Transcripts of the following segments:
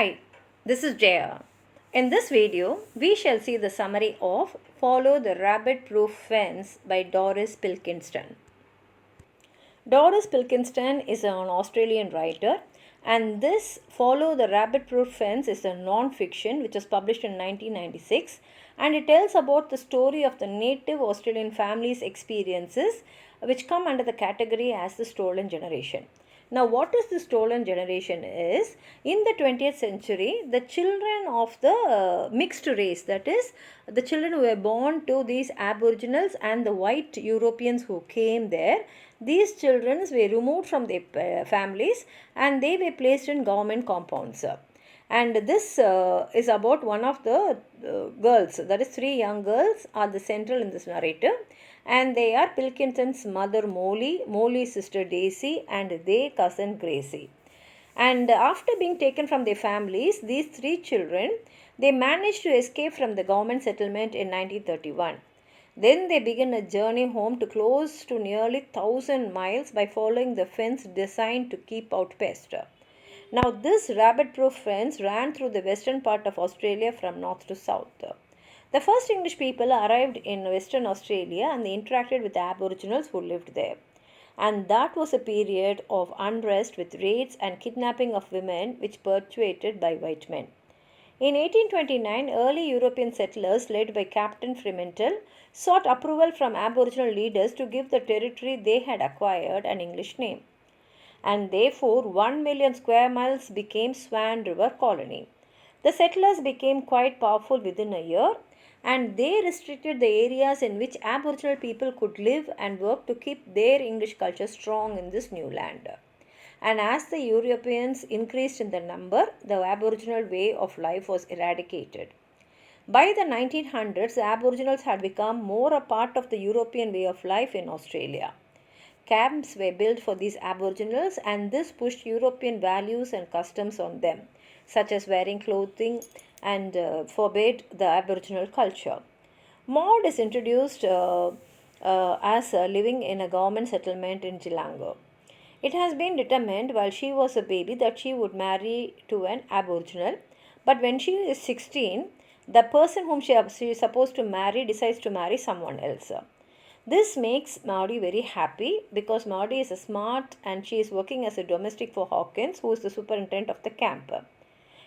Hi, this is Jaya. In this video, we shall see the summary of Follow the Rabbit Proof Fence by Doris Pilkington. Doris Pilkington is an Australian writer, and this Follow the Rabbit Proof Fence is a non-fiction which was published in 1996, and it tells about the story of the native Australian family's experiences which come under the category as the stolen generation. Now, what is the stolen generation is, in the 20th century, the children of the mixed race, that is, the children who were born to these aboriginals and the white Europeans who came there, these children were removed from their families and they were placed in government compounds. And this is about one of the girls, that is, three young girls are the central in this narrative. And they are Pilkington's mother Molly, Molly's sister Daisy, and their cousin Gracie. And after being taken from their families, these three children, they managed to escape from the government settlement in 1931. Then they begin a journey home to close to nearly 1,000 miles by following the fence designed to keep out pests. Now, this rabbit-proof fence ran through the western part of Australia from north to south. The first English people arrived in Western Australia and they interacted with the Aboriginals who lived there. And that was a period of unrest with raids and kidnapping of women which perpetrated by white men. In 1829, early European settlers led by Captain Fremantle sought approval from Aboriginal leaders to give the territory they had acquired an English name. And therefore 1 million square miles became Swan River Colony. The settlers became quite powerful within a year, and they restricted the areas in which Aboriginal people could live and work to keep their English culture strong in this new land. And as the Europeans increased in the number, the Aboriginal way of life was eradicated. By the 1900s, the Aboriginals had become more a part of the European way of life in Australia. Camps were built for these Aboriginals, and this pushed European values and customs on them, such as wearing clothing and forbade the Aboriginal culture. Maud is introduced as living in a government settlement in Geelong. It has been determined while she was a baby that she would marry to an Aboriginal, but when she is 16, the person whom she is supposed to marry decides to marry someone else. This makes Maudie very happy because Maudie is smart and she is working as a domestic for Hawkins, who is the superintendent of the camp.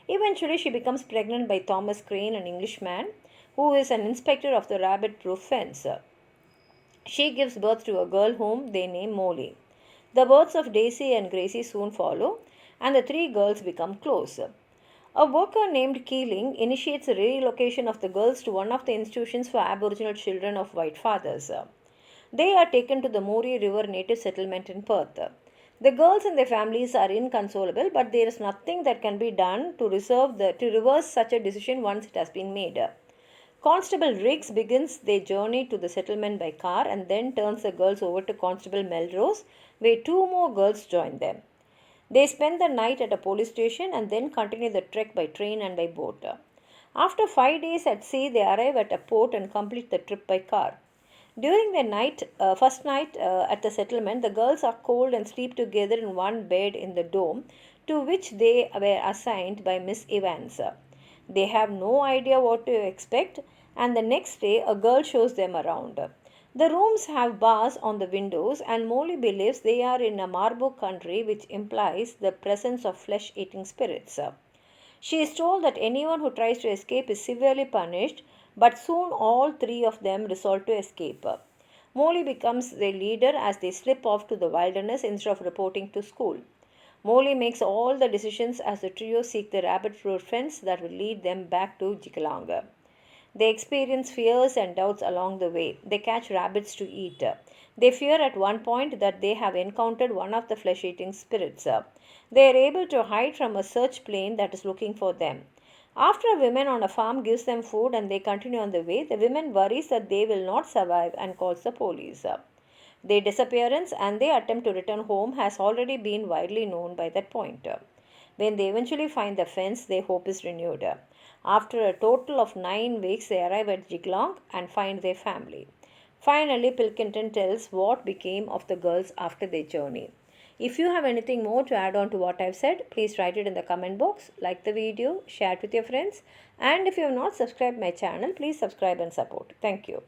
Eventually, she becomes pregnant by Thomas Crane, an Englishman, who is an inspector of the rabbit-proof fence. She gives birth to a girl whom they name Molly. The births of Daisy and Gracie soon follow, and the three girls become close. A worker named Keeling initiates a relocation of the girls to one of the institutions for Aboriginal children of white fathers. They are taken to the Moree River native settlement in Perth. The girls and their families are inconsolable, but there is nothing that can be done to reverse such a decision once it has been made. Constable Riggs begins their journey to the settlement by car and then turns the girls over to Constable Melrose, where two more girls join them. They spend the night at a police station and then continue the trek by train and by boat. After 5 days at sea, they arrive at a port and complete the trip by car. During their first night at the settlement, the girls are cold and sleep together in one bed in the dome to which they were assigned by Miss Evans. They have no idea what to expect, and the next day a girl shows them around. The rooms have bars on the windows, and Molly believes they are in a Marbuk country, which implies the presence of flesh-eating spirits. She is told that anyone who tries to escape is severely punished, but soon all three of them resolve to escape. Molly becomes their leader as they slip off to the wilderness instead of reporting to school. Molly makes all the decisions as the trio seek the rabbit-proof fence that will lead them back to Jikalong. They experience fears and doubts along the way. They catch rabbits to eat. They fear at one point that they have encountered one of the flesh-eating spirits. They are able to hide from a search plane that is looking for them. After a woman on a farm gives them food and they continue on the way, the woman worries that they will not survive and calls the police. Their disappearance and their attempt to return home has already been widely known by that point. When they eventually find the fence, their hope is renewed. After a total of 9 weeks, they arrive at Jiglong and find their family. Finally, Pilkington tells what became of the girls after their journey. If you have anything more to add on to what I've said, please write it in the comment box, like the video, share it with your friends, and if you have not subscribed my channel, please subscribe and support. Thank you.